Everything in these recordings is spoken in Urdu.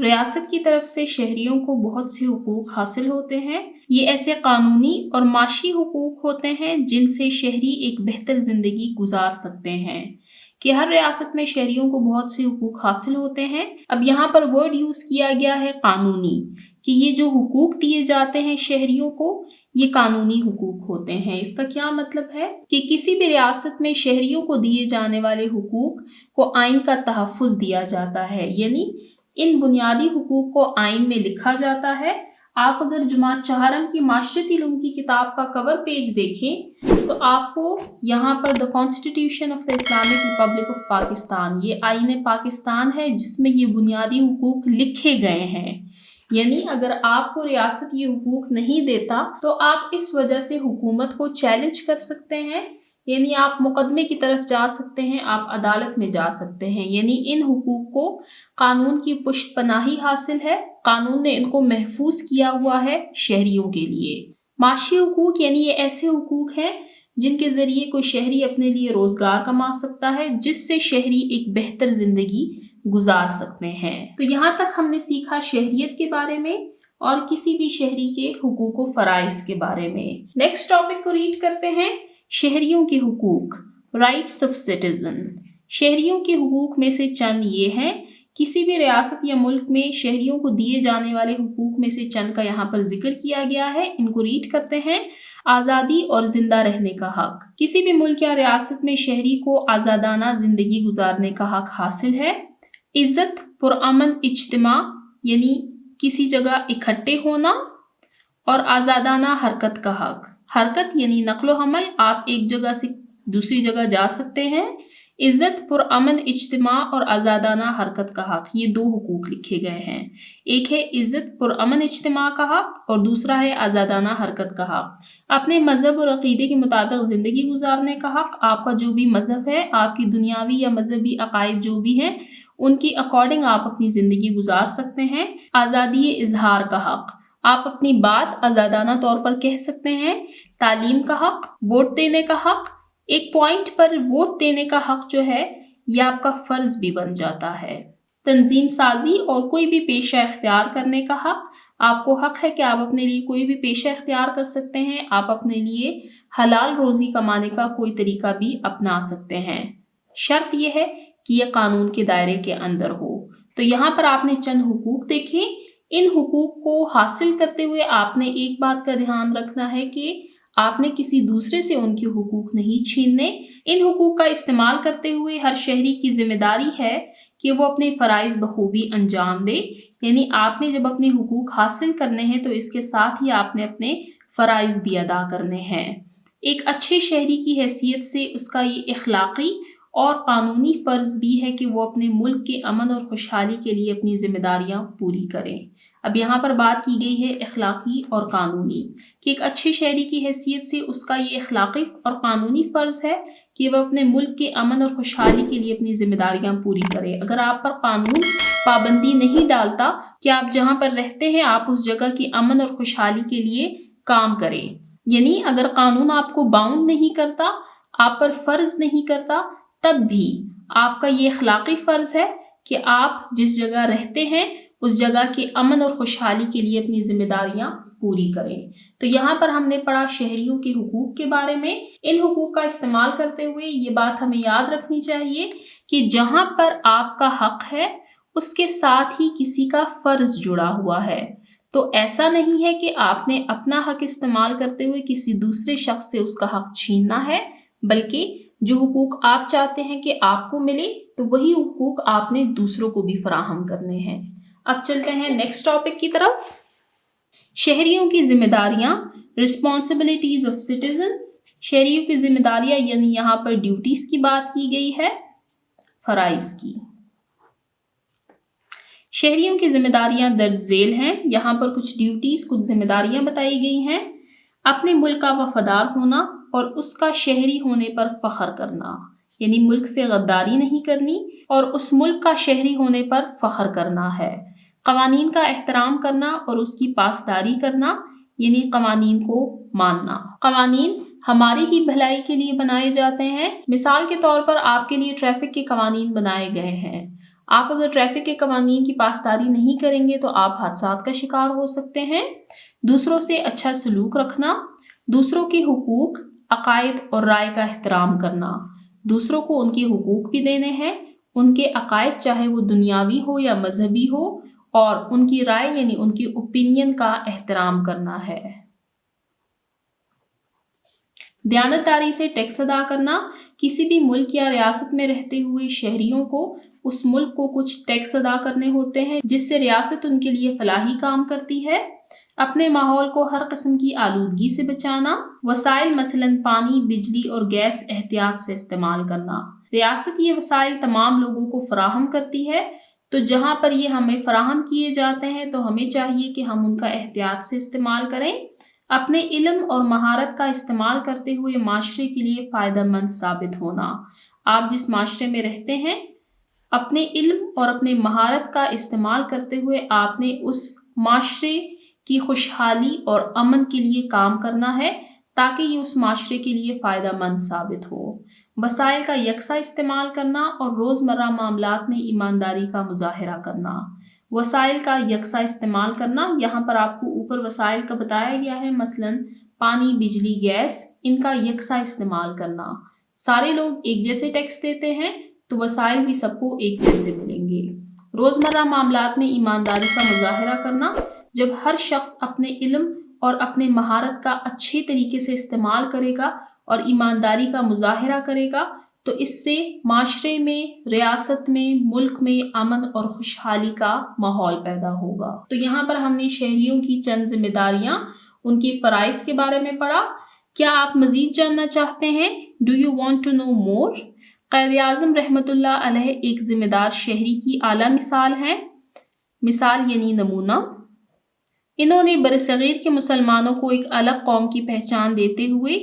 ریاست کی طرف سے شہریوں کو بہت سے حقوق حاصل ہوتے ہیں۔ یہ ایسے قانونی اور معاشی حقوق ہوتے ہیں جن سے شہری ایک بہتر زندگی گزار سکتے ہیں کہ ہر ریاست میں شہریوں کو بہت سے حقوق حاصل ہوتے ہیں۔ اب یہاں پر ورڈ یوز کیا گیا ہے قانونی، کہ یہ جو حقوق دیے جاتے ہیں شہریوں کو یہ قانونی حقوق ہوتے ہیں۔ اس کا کیا مطلب ہے کہ کسی بھی ریاست میں شہریوں کو دیے جانے والے حقوق کو آئین کا تحفظ دیا جاتا ہے، یعنی ان بنیادی حقوق کو آئین میں لکھا جاتا ہے۔ آپ اگر جماعت چہارم کی معاشرتی علوم کی کتاب کا کور پیج دیکھیں تو آپ کو یہاں پر the constitution of the Islamic Republic of Pakistan, یہ آئین پاکستان ہے جس میں یہ بنیادی حقوق لکھے گئے ہیں۔ یعنی اگر آپ کو ریاست یہ حقوق نہیں دیتا تو آپ اس وجہ سے حکومت کو چیلنج کر سکتے ہیں، یعنی آپ مقدمے کی طرف جا سکتے ہیں، آپ عدالت میں جا سکتے ہیں۔ یعنی ان حقوق کو قانون کی پشت پناہی حاصل ہے، قانون نے ان کو محفوظ کیا ہوا ہے شہریوں کے لیے۔ معاشی حقوق یعنی یہ ایسے حقوق ہیں جن کے ذریعے کوئی شہری اپنے لیے روزگار کما سکتا ہے، جس سے شہری ایک بہتر زندگی گزار سکتے ہیں۔ تو یہاں تک ہم نے سیکھا شہریت کے بارے میں اور کسی بھی شہری کے حقوق و فرائض کے بارے میں۔ نیکسٹ ٹاپک کو ریڈ کرتے ہیں، شہریوں کے حقوق، رائٹس آف سٹیزن۔ شہریوں کے حقوق میں سے چند یہ ہیں، کسی بھی ریاست یا ملک میں شہریوں کو دیے جانے والے حقوق میں سے چند کا یہاں پر ذکر کیا گیا ہے، ان کو ریڈ کرتے ہیں۔ آزادی اور زندہ رہنے کا حق، کسی بھی ملک یا ریاست میں شہری کو آزادانہ زندگی گزارنے کا حق حاصل ہے۔ عزت، پرامن اجتماع یعنی کسی جگہ اکٹھے ہونا، اور آزادانہ حرکت کا حق، حرکت یعنی نقل و حمل، آپ ایک جگہ سے دوسری جگہ جا سکتے ہیں۔ عزت، پرامن اجتماع اور آزادانہ حرکت کا حق، یہ دو حقوق لکھے گئے ہیں۔ ایک ہے عزت پرامن اجتماع کا حق اور دوسرا ہے آزادانہ حرکت کا حق۔ اپنے مذہب اور عقیدے کے مطابق زندگی گزارنے کا حق، آپ کا جو بھی مذہب ہے، آپ کی دنیاوی یا مذہبی عقائد جو بھی ہیں ان کی اکارڈنگ آپ اپنی زندگی گزار سکتے ہیں۔ آزادی اظہار کا حق، آپ اپنی بات آزادانہ طور پر کہہ سکتے ہیں۔ تعلیم کا حق، ووٹ دینے کا حق، ایک پوائنٹ پر ووٹ دینے کا حق جو ہے یہ آپ کا فرض بھی بن جاتا ہے۔ تنظیم سازی اور کوئی بھی پیشہ اختیار کرنے کا حق، آپ کو حق ہے کہ آپ اپنے لیے کوئی بھی پیشہ اختیار کر سکتے ہیں، آپ اپنے لیے حلال روزی کمانے کا کوئی طریقہ بھی اپنا سکتے ہیں۔ شرط یہ ہے کہ یہ قانون کے دائرے کے اندر ہو۔ تو یہاں پر آپ نے چند حقوق دیکھیں، ان حقوق کو حاصل کرتے ہوئے آپ نے ایک بات کا دھیان رکھنا ہے کہ آپ نے کسی دوسرے سے ان کے حقوق نہیں چھیننے۔ ان حقوق کا استعمال کرتے ہوئے ہر شہری کی ذمہ داری ہے کہ وہ اپنے فرائض بخوبی انجام دے، یعنی آپ نے جب اپنے حقوق حاصل کرنے ہیں تو اس کے ساتھ ہی آپ نے اپنے فرائض بھی ادا کرنے ہیں۔ ایک اچھے شہری کی حیثیت سے اس کا یہ اخلاقی اور قانونی فرض بھی ہے کہ وہ اپنے ملک کے امن اور خوشحالی کے لیے اپنی ذمہ داریاں پوری کریں۔ اب یہاں پر بات کی گئی ہے اخلاقی اور قانونی، کہ ایک اچھے شہری کی حیثیت سے اس کا یہ اخلاقی اور قانونی فرض ہے کہ وہ اپنے ملک کے امن اور خوشحالی کے لیے اپنی ذمہ داریاں پوری کرے۔ اگر آپ پر قانون پابندی نہیں ڈالتا کہ آپ جہاں پر رہتے ہیں آپ اس جگہ کی امن اور خوشحالی کے لیے کام کریں، یعنی اگر قانون آپ کو باؤنڈ نہیں کرتا، آپ پر فرض نہیں کرتا، تب بھی آپ کا یہ اخلاقی فرض ہے کہ آپ جس جگہ رہتے ہیں اس جگہ کے امن اور خوشحالی کے لیے اپنی ذمہ داریاں پوری کریں۔ تو یہاں پر ہم نے پڑھا شہریوں کے حقوق کے بارے میں۔ ان حقوق کا استعمال کرتے ہوئے یہ بات ہمیں یاد رکھنی چاہیے کہ جہاں پر آپ کا حق ہے اس کے ساتھ ہی کسی کا فرض جڑا ہوا ہے۔ تو ایسا نہیں ہے کہ آپ نے اپنا حق استعمال کرتے ہوئے کسی دوسرے شخص سے اس کا حق چھیننا ہے، بلکہ جو حقوق آپ چاہتے ہیں کہ آپ کو ملے تو وہی حقوق آپ نے دوسروں کو بھی فراہم کرنے ہیں۔ اب چلتے ہیں نیکسٹ ٹاپک کی طرف، شہریوں کی ذمہ داریاں، رسپانسبلٹیز آف سٹیزنز۔ شہریوں کی ذمہ داریاں یعنی یہاں پر ڈیوٹیز کی بات کی گئی ہے، فرائض کی۔ شہریوں کی ذمہ داریاں درج ذیل ہیں، یہاں پر کچھ ڈیوٹیز، کچھ ذمہ داریاں بتائی گئی ہیں۔ اپنے ملک کا وفادار ہونا اور اس کا شہری ہونے پر فخر کرنا، یعنی ملک سے غداری نہیں کرنی اور اس ملک کا شہری ہونے پر فخر کرنا ہے۔ قوانین کا احترام کرنا اور اس کی پاسداری کرنا، یعنی قوانین کو ماننا۔ قوانین ہماری ہی بھلائی کے لیے بنائے جاتے ہیں۔ مثال کے طور پر آپ کے لیے ٹریفک کے قوانین بنائے گئے ہیں، آپ اگر ٹریفک کے قوانین کی پاسداری نہیں کریں گے تو آپ حادثات کا شکار ہو سکتے ہیں۔ دوسروں سے اچھا سلوک رکھنا، دوسروں کے حقوق، عقائد اور رائے کا احترام کرنا، دوسروں کو ان کے حقوق بھی دینے ہیں، ان کے عقائد چاہے وہ دنیاوی ہو یا مذہبی ہو، اور ان کی رائے یعنی ان کی اوپینین کا احترام کرنا ہے۔ دیانتداری سے ٹیکس ادا کرنا، کسی بھی ملک یا ریاست میں رہتے ہوئے شہریوں کو اس ملک کو کچھ ٹیکس ادا کرنے ہوتے ہیں جس سے ریاست ان کے لیے فلاحی کام کرتی ہے۔ اپنے ماحول کو ہر قسم کی آلودگی سے بچانا، وسائل مثلاً پانی، بجلی اور گیس احتیاط سے استعمال کرنا۔ ریاست یہ وسائل تمام لوگوں کو فراہم کرتی ہے، تو جہاں پر یہ ہمیں فراہم کیے جاتے ہیں تو ہمیں چاہیے کہ ہم ان کا احتیاط سے استعمال کریں۔ اپنے علم اور مہارت کا استعمال کرتے ہوئے معاشرے کے لیے فائدہ مند ثابت ہونا۔ آپ جس معاشرے میں رہتے ہیں، اپنے علم اور اپنے مہارت کا استعمال کرتے ہوئے آپ نے اس معاشرے کی خوشحالی اور امن کے لیے کام کرنا ہے تاکہ یہ اس معاشرے کے لیے فائدہ مند ثابت ہو۔ وسائل کا یکساں استعمال کرنا اور روزمرہ معاملات میں ایمانداری کا مظاہرہ کرنا۔ وسائل کا یکساں استعمال کرنا، یہاں پر آپ کو اوپر وسائل کا بتایا گیا ہے، مثلاً پانی، بجلی، گیس، ان کا یکساں استعمال کرنا۔ سارے لوگ ایک جیسے ٹیکس دیتے ہیں تو وسائل بھی سب کو ایک جیسے ملیں گے۔ روزمرہ معاملات میں ایمانداری کا مظاہرہ کرنا، جب ہر شخص اپنے علم اور اپنے مہارت کا اچھے طریقے سے استعمال کرے گا اور ایمانداری کا مظاہرہ کرے گا تو اس سے معاشرے میں، ریاست میں، ملک میں امن اور خوشحالی کا ماحول پیدا ہوگا۔ تو یہاں پر ہم نے شہریوں کی چند ذمہ داریاں، ان کے فرائض کے بارے میں پڑھا۔ کیا آپ مزید جاننا چاہتے ہیں؟ Do you want to know more? قائد اعظم رحمۃ اللہ علیہ ایک ذمہ دار شہری کی اعلیٰ مثال ہیں۔ مثال یعنی نمونہ۔ انہوں نے برصغیر کے مسلمانوں کو ایک الگ قوم کی پہچان دیتے ہوئے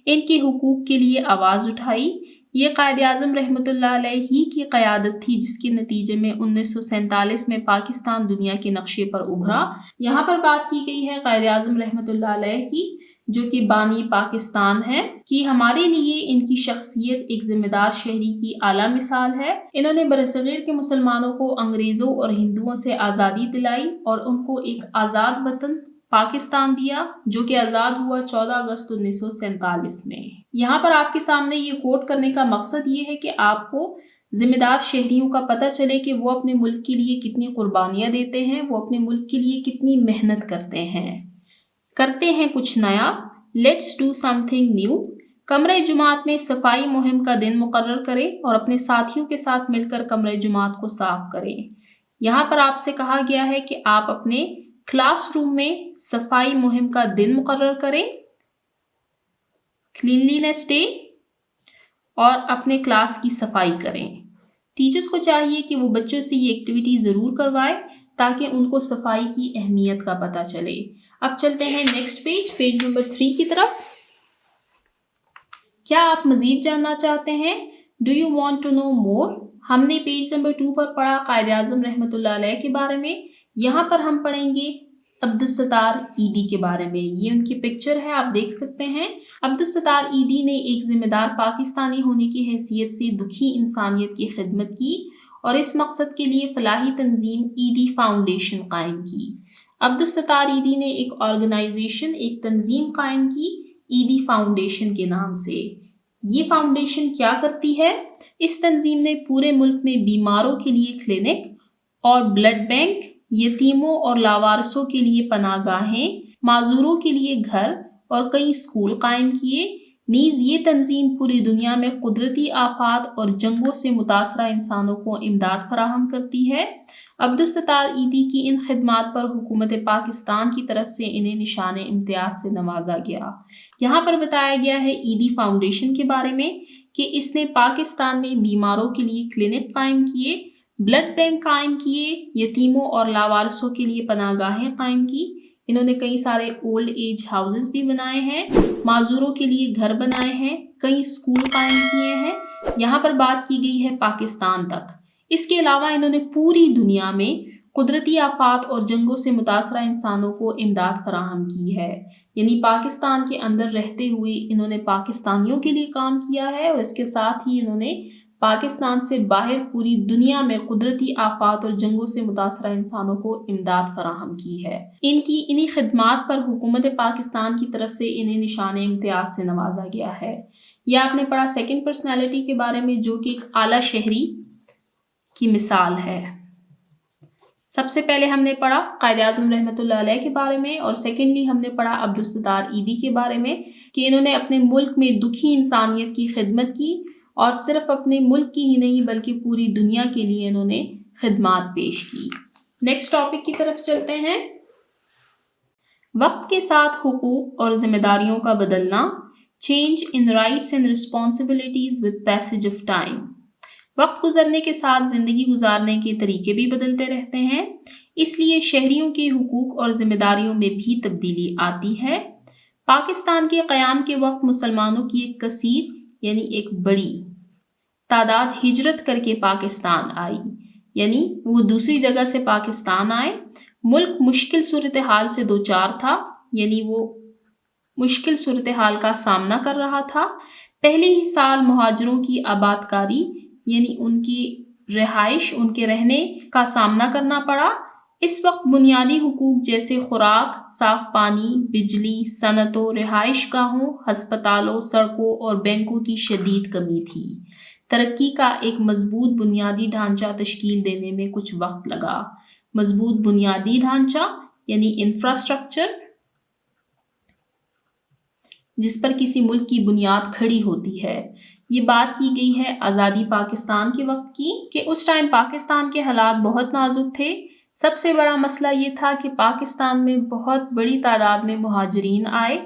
ان کے حقوق کے لیے آواز اٹھائی۔ یہ قائد اعظم رحمۃ اللہ علیہ ہی کی قیادت تھی جس کے نتیجے میں 1947 میں پاکستان دنیا کے نقشے پر ابھرا۔ یہاں پر بات کی گئی ہے قائد اعظم رحمۃ اللہ علیہ کی، جو کہ بانی پاکستان ہے، کہ ہمارے لیے ان کی شخصیت ایک ذمہ دار شہری کی اعلیٰ مثال ہے۔ انہوں نے برصغیر کے مسلمانوں کو انگریزوں اور ہندوؤں سے آزادی دلائی اور ان کو ایک آزاد وطن پاکستان دیا، جو کہ آزاد ہوا 14 اگست 1947 میں۔ یہاں پر آپ کے سامنے یہ کوٹ کرنے کا مقصد یہ ہے کہ آپ کو ذمہ دار شہریوں کا پتہ چلے کہ وہ اپنے ملک کے لیے کتنی قربانیاں دیتے ہیں، وہ اپنے ملک کے لیے کتنی محنت کرتے ہیں کچھ نیا۔ Let's do some thing new. کمرہ جماعت میں صفائی مہم کا دن مقرر کریں اور اپنے ساتھیوں کے ساتھ مل کر کمرہ جماعت کو صاف کریں۔ یہاں پر آپ سے کہا گیا ہے کہ آپ اپنے کلاس روم میں صفائی مہم کا دن مقرر کریں، کلینلینس ڈے، اور اپنے کلاس کی صفائی کریں۔ ٹیچرز کو چاہیے کہ وہ بچوں سے یہ ایکٹیویٹی ضرور کروائے تاکہ ان کو صفائی کی اہمیت کا پتہ چلے۔ اب چلتے ہیں نیکسٹ پیج نمبر 3 کی طرف۔ کیا آپ مزید جاننا چاہتے ہیں؟ Do you want to know more? ہم نے پیج نمبر 2 پر پڑھا قائد اعظم رحمۃ اللہ علیہ کے بارے میں۔ یہاں پر ہم پڑھیں گے عبدالستار ایدی کے بارے میں۔ یہ ان کی پکچر ہے، آپ دیکھ سکتے ہیں۔ عبدالستار ایدی نے ایک ذمہ دار پاکستانی ہونے کی حیثیت سے دکھی انسانیت کی خدمت کی اور اس مقصد کے لیے فلاحی تنظیم ایدی فاؤنڈیشن قائم کی۔ عبدالستار ایدی نے ایک آرگنائزیشن، ایک تنظیم قائم کی ایدی فاؤنڈیشن کے نام سے۔ یہ فاؤنڈیشن کیا کرتی ہے؟ اس تنظیم نے پورے ملک میں بیماروں کے لیے کلینک اور بلڈ بینک، یتیموں اور لاوارثوں کے لیے پناہ گاہیں، معذوروں کے لیے گھر اور کئی اسکول قائم کیے۔ نیز یہ تنظیم پوری دنیا میں قدرتی آفات اور جنگوں سے متاثرہ انسانوں کو امداد فراہم کرتی ہے۔ عبدالستار ایدی کی ان خدمات پر حکومت پاکستان کی طرف سے انہیں نشان امتیاز سے نوازا گیا۔ یہاں پر بتایا گیا ہے ایدی فاؤنڈیشن کے بارے میں کہ اس نے پاکستان میں بیماروں کے لیے کلینک قائم کیے، بلڈ بینک قائم کیے، یتیموں اور لاوارثوں کے لیے پناہ گاہیں قائم کی۔ انہوں نے کئی سارے اولڈ ایج ہاؤسز بھی بنائے ہیں، معذوروں کے لیے گھر بنائے ہیں، کئی اسکول قائم کیے ہیں۔ یہاں پر بات کی گئی ہے پاکستان تک۔ اس کے علاوہ انہوں نے پوری دنیا میں قدرتی آفات اور جنگوں سے متاثرہ انسانوں کو امداد فراہم کی ہے، یعنی پاکستان کے اندر رہتے ہوئے انہوں نے پاکستانیوں کے لیے کام کیا ہے اور اس کے ساتھ ہی انہوں نے پاکستان سے باہر پوری دنیا میں قدرتی آفات اور جنگوں سے متاثرہ انسانوں کو امداد فراہم کی ہے۔ انہی خدمات پر حکومت پاکستان کی طرف سے انہیں نشان امتیاز سے نوازا گیا ہے۔ یہ آپ نے پڑھا سیکنڈ پرسنالٹی کے بارے میں، جو کہ ایک اعلیٰ شہری کی مثال ہے۔ سب سے پہلے ہم نے پڑھا قائد اعظم رحمۃ اللہ علیہ کے بارے میں، اور سیکنڈلی ہم نے پڑھا عبدالستار ایدی کے بارے میں کہ انہوں نے اپنے ملک میں دکھی انسانیت کی خدمت کی، اور صرف اپنے ملک کی ہی نہیں بلکہ پوری دنیا کے لیے انہوں نے خدمات پیش کی۔ نیکسٹ ٹاپک کی طرف چلتے ہیں۔ وقت کے ساتھ حقوق اور ذمہ داریوں کا بدلنا، change in rights and responsibilities with passage of time. وقت گزرنے کے ساتھ زندگی گزارنے کے طریقے بھی بدلتے رہتے ہیں، اس لیے شہریوں کے حقوق اور ذمہ داریوں میں بھی تبدیلی آتی ہے۔ پاکستان کے قیام کے وقت مسلمانوں کی ایک کثیر یعنی ایک بڑی تعداد ہجرت کر کے پاکستان آئی، یعنی وہ دوسری جگہ سے پاکستان آئے۔ ملک مشکل صورتحال سے دوچار تھا، یعنی وہ مشکل صورتحال کا سامنا کر رہا تھا۔ پہلے ہی سال مہاجروں کی آباد کاری یعنی ان کی رہائش، ان کے رہنے کا سامنا کرنا پڑا۔ اس وقت بنیادی حقوق جیسے خوراک، صاف پانی، بجلی، صنعتوں، رہائش گاہوں، ہسپتالوں، سڑکوں اور بینکوں کی شدید کمی تھی۔ ترقی کا ایک مضبوط بنیادی ڈھانچہ تشکیل دینے میں کچھ وقت لگا۔ مضبوط بنیادی ڈھانچہ یعنی انفراسٹرکچر، جس پر کسی ملک کی بنیاد کھڑی ہوتی ہے۔ یہ بات کی گئی ہے آزادی پاکستان کے وقت کی کہ اس ٹائم پاکستان کے حالات بہت نازک تھے۔ سب سے بڑا مسئلہ یہ تھا کہ پاکستان میں بہت بڑی تعداد میں مہاجرین آئے،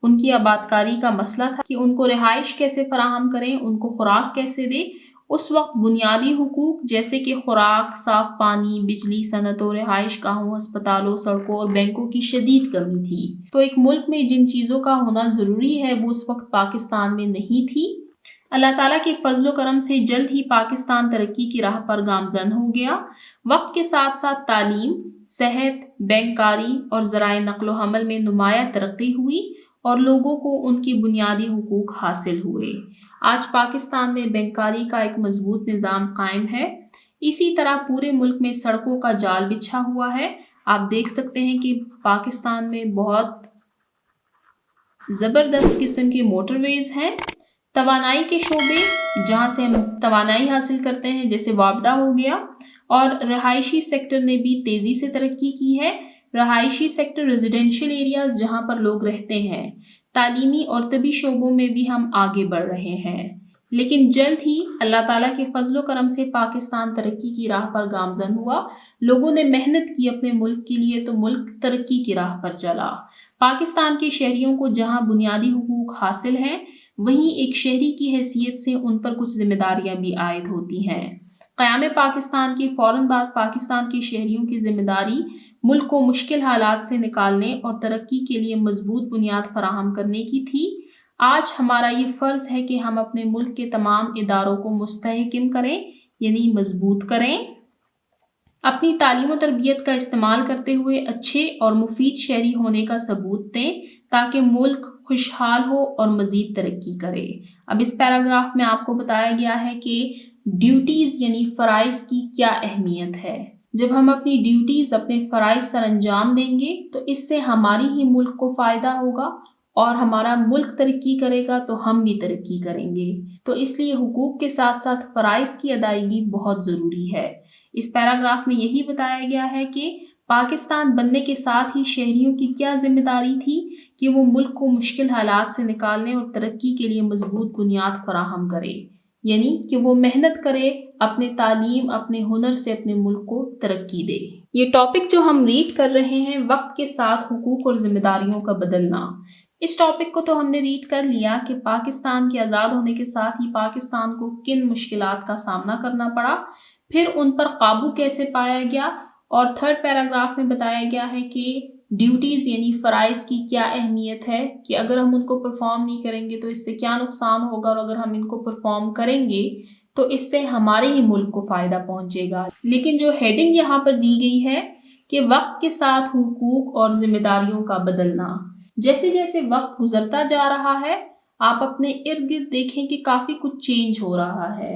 ان کی آباد کاری کا مسئلہ تھا کہ ان کو رہائش کیسے فراہم کریں، ان کو خوراک کیسے دیں۔ اس وقت بنیادی حقوق جیسے کہ خوراک، صاف پانی، بجلی، صنعتوں، رہائش گاہوں، ہسپتالوں، سڑکوں اور بینکوں کی شدید کمی تھی۔ تو ایک ملک میں جن چیزوں کا ہونا ضروری ہے وہ اس وقت پاکستان میں نہیں تھی۔ اللہ تعالیٰ کے فضل و کرم سے جلد ہی پاکستان ترقی کی راہ پر گامزن ہو گیا۔ وقت کے ساتھ ساتھ تعلیم، صحت، بینکاری اور ذرائع نقل و حمل میں نمایاں ترقی ہوئی اور لوگوں کو ان کی بنیادی حقوق حاصل ہوئے۔ آج پاکستان میں بینکاری کا ایک مضبوط نظام قائم ہے۔ اسی طرح پورے ملک میں سڑکوں کا جال بچھا ہوا ہے۔ آپ دیکھ سکتے ہیں کہ پاکستان میں بہت زبردست قسم کے موٹر ویز ہیں۔ توانائی کے شعبے جہاں سے ہم توانائی حاصل کرتے ہیں جیسے وابڈا ہو گیا، اور رہائشی سیکٹر نے بھی تیزی سے ترقی کی ہے۔ رہائشی سیکٹر ریزیڈینشیل ایریاز جہاں پر لوگ رہتے ہیں۔ تعلیمی اور طبی شعبوں میں بھی ہم آگے بڑھ رہے ہیں، لیکن جلد ہی اللہ تعالیٰ کے فضل و کرم سے پاکستان ترقی کی راہ پر گامزن ہوا۔ لوگوں نے محنت کی اپنے ملک کے لیے تو ملک ترقی کی راہ پر چلا۔ پاکستان کے شہریوں کو جہاں بنیادی حقوق حاصل ہیں، وہیں ایک شہری کی حیثیت سے ان پر کچھ ذمہ داریاں بھی عائد ہوتی ہیں۔ قیام پاکستان کے فوراً بعد پاکستان کے شہریوں کی ذمہ داری ملک کو مشکل حالات سے نکالنے اور ترقی کے لیے مضبوط بنیاد فراہم کرنے کی تھی۔ آج ہمارا یہ فرض ہے کہ ہم اپنے ملک کے تمام اداروں کو مستحکم کریں، یعنی مضبوط کریں۔ اپنی تعلیم و تربیت کا استعمال کرتے ہوئے اچھے اور مفید شہری ہونے کا ثبوت دیں تاکہ ملک خوشحال ہو اور مزید ترقی کرے۔ اب اس پیراگراف میں آپ کو بتایا گیا ہے کہ ڈیوٹیز یعنی فرائض کی کیا اہمیت ہے۔ جب ہم اپنی ڈیوٹیز، اپنے فرائض سر انجام دیں گے تو اس سے ہماری ہی ملک کو فائدہ ہوگا، اور ہمارا ملک ترقی کرے گا تو ہم بھی ترقی کریں گے۔ تو اس لیے حقوق کے ساتھ ساتھ فرائض کی ادائیگی بہت ضروری ہے۔ اس پیراگراف میں یہی بتایا گیا ہے کہ پاکستان بننے کے ساتھ ہی شہریوں کی کیا ذمہ داری تھی کہ وہ ملک کو مشکل حالات سے نکالنے اور ترقی کے لیے مضبوط بنیاد فراہم کرے، یعنی کہ وہ محنت کرے، اپنے تعلیم، اپنے ہنر سے اپنے ملک کو ترقی دے۔ یہ ٹاپک جو ہم ریڈ کر رہے ہیں، وقت کے ساتھ حقوق اور ذمہ داریوں کا بدلنا، اس ٹاپک کو تو ہم نے ریڈ کر لیا کہ پاکستان کے آزاد ہونے کے ساتھ ہی پاکستان کو کن مشکلات کا سامنا کرنا پڑا، پھر ان پر قابو کیسے پایا گیا، اور تھرڈ پیراگراف میں بتایا گیا ہے کہ ڈیوٹیز یعنی فرائض کی کیا اہمیت ہے کہ اگر ہم ان کو پرفارم نہیں کریں گے تو اس سے کیا نقصان ہوگا، اور اگر ہم ان کو پرفارم کریں گے تو اس سے ہمارے ہی ملک کو فائدہ پہنچے گا۔ لیکن جو ہیڈنگ یہاں پر دی گئی ہے کہ وقت کے ساتھ حقوق اور ذمہ داریوں کا بدلنا، جیسے جیسے وقت گزرتا جا رہا ہے آپ اپنے ارد گرد دیکھیں کہ کافی کچھ چینج ہو رہا ہے۔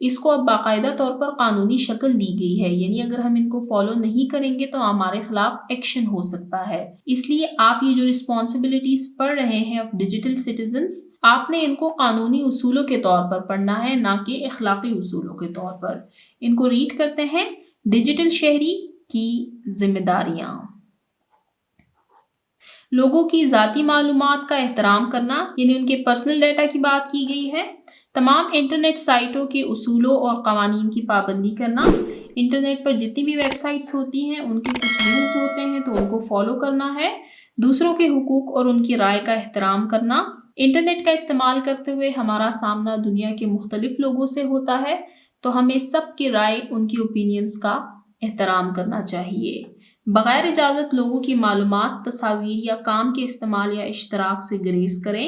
اس کو اب باقاعدہ طور پر قانونی شکل دی گئی ہے، یعنی اگر ہم ان کو فالو نہیں کریں گے تو ہمارے خلاف ایکشن ہو سکتا ہے۔ اس لیے آپ یہ جو رسپانسبلٹیز پڑھ رہے ہیں آف ڈیجیٹل سٹیزنز، آپ نے ان کو قانونی اصولوں کے طور پر پڑھنا ہے، نہ کہ اخلاقی اصولوں کے طور پر۔ ان کو ریڈ کرتے ہیں۔ ڈیجیٹل شہری کی ذمہ داریاں: لوگوں کی ذاتی معلومات کا احترام کرنا، یعنی ان کے پرسنل ڈیٹا کی بات کی گئی ہے۔ تمام انٹرنیٹ سائٹوں کے اصولوں اور قوانین کی پابندی کرنا، انٹرنیٹ پر جتنی بھی ویب سائٹس ہوتی ہیں ان کے کچھ رولز ہوتے ہیں تو ان کو فالو کرنا ہے۔ دوسروں کے حقوق اور ان کی رائے کا احترام کرنا۔ انٹرنیٹ کا استعمال کرتے ہوئے ہمارا سامنا دنیا کے مختلف لوگوں سے ہوتا ہے تو ہمیں سب کی رائے، ان کی اوپینینز کا احترام کرنا چاہیے۔ بغیر اجازت لوگوں کی معلومات، تصاویر یا کام کے استعمال یا اشتراک سے گریز کریں۔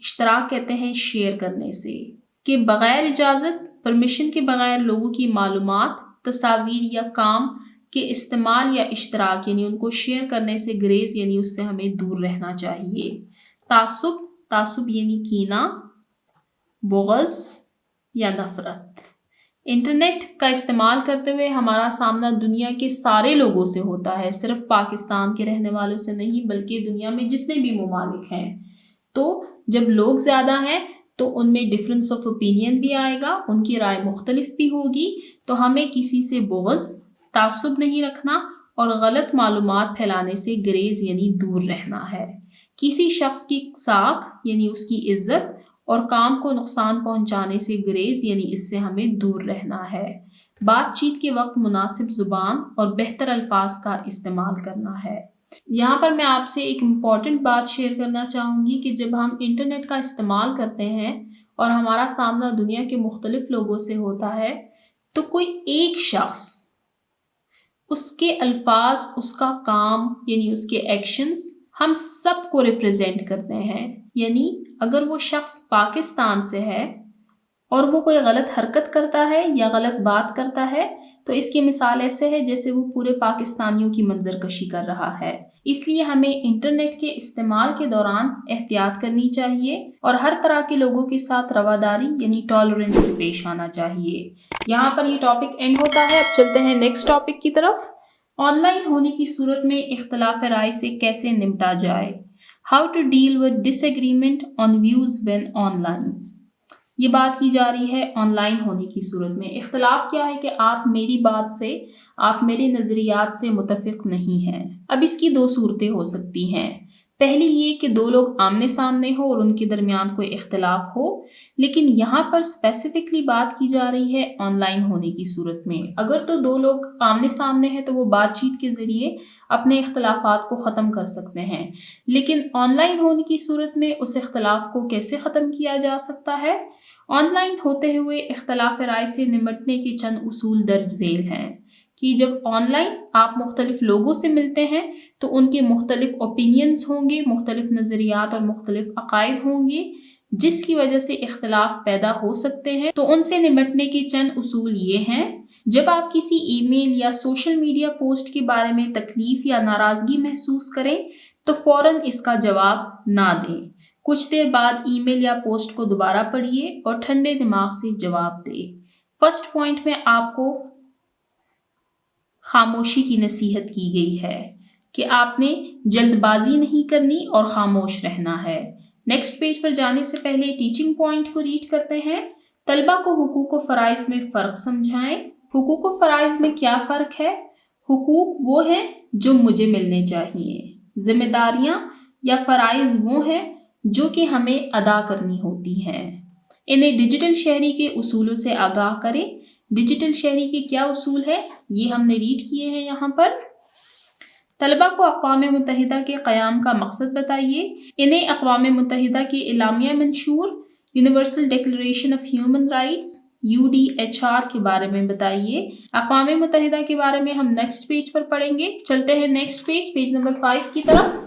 اشتراک کہتے ہیں شیئر کرنے سے، کہ بغیر اجازت، پرمیشن کے بغیر لوگوں کی معلومات، تصاویر یا کام کے استعمال یا اشتراک یعنی ان کو شیئر کرنے سے گریز یعنی اس سے ہمیں دور رہنا چاہیے۔ تعصب یعنی کینہ، بغض یا نفرت۔ انٹرنیٹ کا استعمال کرتے ہوئے ہمارا سامنا دنیا کے سارے لوگوں سے ہوتا ہے، صرف پاکستان کے رہنے والوں سے نہیں بلکہ دنیا میں جتنے بھی ممالک ہیں۔ تو جب لوگ زیادہ ہیں تو ان میں ڈفرینس آف اوپینین بھی آئے گا، ان کی رائے مختلف بھی ہوگی، تو ہمیں کسی سے بغض، تعصب نہیں رکھنا اور غلط معلومات پھیلانے سے گریز یعنی دور رہنا ہے۔ کسی شخص کی ساکھ یعنی اس کی عزت اور کام کو نقصان پہنچانے سے گریز یعنی اس سے ہمیں دور رہنا ہے۔ بات چیت کے وقت مناسب زبان اور بہتر الفاظ کا استعمال کرنا ہے۔ یہاں پر میں آپ سے ایک امپورٹنٹ بات شیئر کرنا چاہوں گی کہ جب ہم انٹرنیٹ کا استعمال کرتے ہیں اور ہمارا سامنا دنیا کے مختلف لوگوں سے ہوتا ہے تو کوئی ایک شخص، اس کے الفاظ، اس کا کام یعنی اس کے ایکشنز ہم سب کو ریپرزینٹ کرتے ہیں۔ یعنی اگر وہ شخص پاکستان سے ہے اور وہ کوئی غلط حرکت کرتا ہے یا غلط بات کرتا ہے تو اس کی مثال ایسے ہے جیسے وہ پورے پاکستانیوں کی منظر کشی کر رہا ہے۔ اس لیے ہمیں انٹرنیٹ کے استعمال کے دوران احتیاط کرنی چاہیے اور ہر طرح کے لوگوں کے ساتھ رواداری یعنی ٹالرنس سے پیش آنا چاہیے۔ یہاں پر یہ ٹاپک اینڈ ہوتا ہے۔ اب چلتے ہیں نیکسٹ ٹاپک کی طرف۔ آن لائن ہونے کی صورت میں اختلاف رائے سے کیسے نمٹا جائے؟ How to deal with disagreement on views when online؟ یہ بات کی جا رہی ہے آن لائن ہونے کی صورت میں۔ اختلاف کیا ہے کہ آپ میری بات سے، آپ میرے نظریات سے متفق نہیں ہیں۔ اب اس کی دو صورتیں ہو سکتی ہیں۔ پہلی یہ کہ دو لوگ آمنے سامنے ہو اور ان کے درمیان کوئی اختلاف ہو، لیکن یہاں پر اسپیسیفکلی بات کی جا رہی ہے آن لائن ہونے کی صورت میں۔ اگر تو دو لوگ آمنے سامنے ہیں تو وہ بات چیت کے ذریعے اپنے اختلافات کو ختم کر سکتے ہیں، لیکن آن لائن ہونے کی صورت میں اس اختلاف کو کیسے ختم کیا جا سکتا ہے؟ آن لائن ہوتے ہوئے اختلاف رائے سے نمٹنے کے چند اصول درج ذیل ہیں کہ جب آن لائن آپ مختلف لوگوں سے ملتے ہیں تو ان کے مختلف اوپینینز ہوں گے، مختلف نظریات اور مختلف عقائد ہوں گے جس کی وجہ سے اختلاف پیدا ہو سکتے ہیں۔ تو ان سے نمٹنے کے چند اصول یہ ہیں: جب آپ کسی ای میل یا سوشل میڈیا پوسٹ کے بارے میں تکلیف یا ناراضگی محسوس کریں تو فوراً اس کا جواب نہ دیں۔ کچھ دیر بعد ای میل یا پوسٹ کو دوبارہ پڑھیے اور ٹھنڈے دماغ سے جواب دیں۔ فرسٹ پوائنٹ میں آپ کو خاموشی کی نصیحت کی گئی ہے کہ آپ نے جلد بازی نہیں کرنی اور خاموش رہنا ہے۔ نیکسٹ پیج پر جانے سے پہلے ٹیچنگ پوائنٹ کو ریڈ کرتے ہیں۔ طلبہ کو حقوق و فرائض میں فرق سمجھائیں۔ حقوق و فرائض میں کیا فرق ہے؟ حقوق وہ ہیں جو مجھے ملنے چاہیے، ذمہ داریاں یا فرائض وہ ہیں جو کہ ہمیں ادا کرنی ہوتی ہیں۔ انہیں ڈیجیٹل شہری کے اصولوں سے آگاہ کریں۔ ڈیجیٹل شہری کے کیا اصول ہے یہ ہم نے ریڈ کیے ہیں یہاں پر۔ طلبہ کو اقوام متحدہ کے قیام کا مقصد بتائیے۔ انہیں اقوام متحدہ کے اعلامیہ منشور universal declaration of human rights UDHR کے بارے میں بتائیے۔ اقوام متحدہ کے بارے میں ہم نیکسٹ پیج پر پڑھیں گے۔ چلتے ہیں نیکسٹ پیج، پیج نمبر 5 کی طرف۔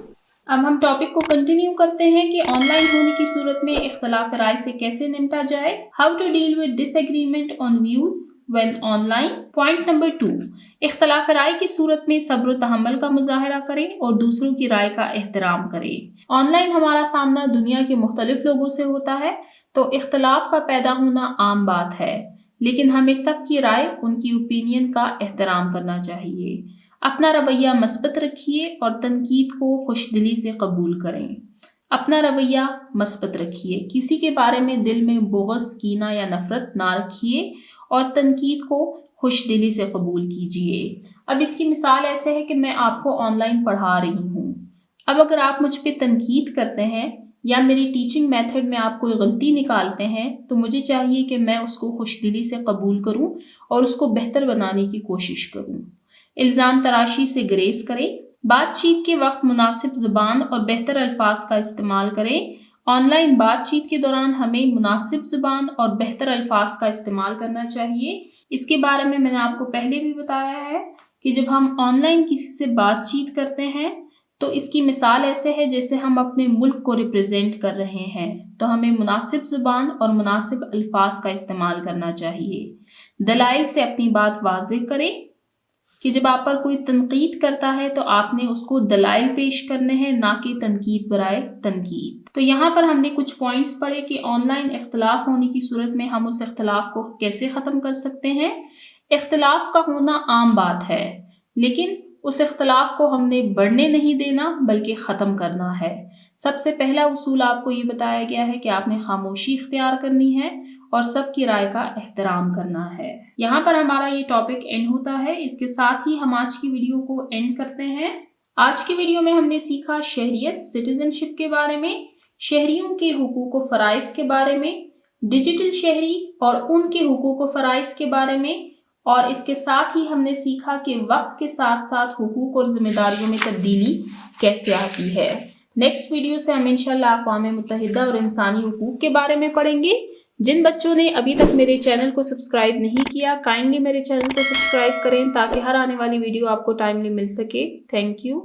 اب ہم ٹاپک کو کنٹینیو کرتے ہیں کہ آن لائن ہونے کی صورت میں اختلاف رائے سے کیسے نمٹا جائے۔ How to deal with disagreement on views when online۔ Point number 2، اختلاف رائے کی صورت میں صبر و تحمل کا مظاہرہ کریں اور دوسروں کی رائے کا احترام کریں۔ آن لائن ہمارا سامنا دنیا کے مختلف لوگوں سے ہوتا ہے تو اختلاف کا پیدا ہونا عام بات ہے، لیکن ہمیں سب کی رائے، ان کی اوپینین کا احترام کرنا چاہیے۔ اپنا رویہ مثبت رکھیے اور تنقید کو خوش دلی سے قبول کریں۔ اپنا رویہ مثبت رکھیے، کسی کے بارے میں دل میں بغض، کینہ یا نفرت نہ رکھیے اور تنقید کو خوش دلی سے قبول کیجیے۔ اب اس کی مثال ایسے ہے کہ میں آپ کو آن لائن پڑھا رہی ہوں۔ اب اگر آپ مجھ پہ تنقید کرتے ہیں یا میری ٹیچنگ میتھڈ میں آپ کوئی غلطی نکالتے ہیں تو مجھے چاہیے کہ میں اس کو خوش دلی سے قبول کروں اور اس کو بہتر بنانے کی کوشش کروں۔ الزام تراشی سے گریز کریں۔ بات چیت کے وقت مناسب زبان اور بہتر الفاظ کا استعمال کریں۔ آن لائن بات چیت کے دوران ہمیں مناسب زبان اور بہتر الفاظ کا استعمال کرنا چاہیے۔ اس کے بارے میں نے آپ کو پہلے بھی بتایا ہے کہ جب ہم آن لائن کسی سے بات چیت کرتے ہیں تو اس کی مثال ایسے ہے جیسے ہم اپنے ملک کو ریپرزینٹ کر رہے ہیں، تو ہمیں مناسب زبان اور مناسب الفاظ کا استعمال کرنا چاہیے۔ دلائل سے اپنی بات واضح کریں کہ جب آپ پر کوئی تنقید کرتا ہے تو آپ نے اس کو دلائل پیش کرنے ہیں، نہ کہ تنقید برائے تنقید۔ تو یہاں پر ہم نے کچھ پوائنٹس پڑھے کہ آن لائن اختلاف ہونے کی صورت میں ہم اس اختلاف کو کیسے ختم کر سکتے ہیں۔ اختلاف کا ہونا عام بات ہے، لیکن اس اختلاف کو ہم نے بڑھنے نہیں دینا بلکہ ختم کرنا ہے۔ سب سے پہلا اصول آپ کو یہ بتایا گیا ہے کہ آپ نے خاموشی اختیار کرنی ہے اور سب کی رائے کا احترام کرنا ہے۔ یہاں پر ہمارا یہ ٹاپک اینڈ ہوتا ہے۔ اس کے ساتھ ہی ہم آج کی ویڈیو کو اینڈ کرتے ہیں۔ آج کی ویڈیو میں ہم نے سیکھا شہریت، سٹیزن شپ کے بارے میں، شہریوں کے حقوق و فرائض کے بارے میں، ڈیجیٹل شہری اور ان کے حقوق و فرائض کے بارے میں، اور اس کے ساتھ ہی ہم نے سیکھا کہ وقت کے ساتھ ساتھ حقوق اور ذمہ داریوں میں تبدیلی کیسے آتی ہے۔ نیکسٹ ویڈیو سے ہم انشاءاللہ اقوام متحدہ اور انسانی حقوق کے بارے میں پڑھیں گے۔ جن بچوں نے ابھی تک میرے چینل کو سبسکرائب نہیں کیا، کائنڈلی میرے چینل کو سبسکرائب کریں تاکہ ہر آنے والی ویڈیو آپ کو ٹائملی مل سکے۔ Thank you.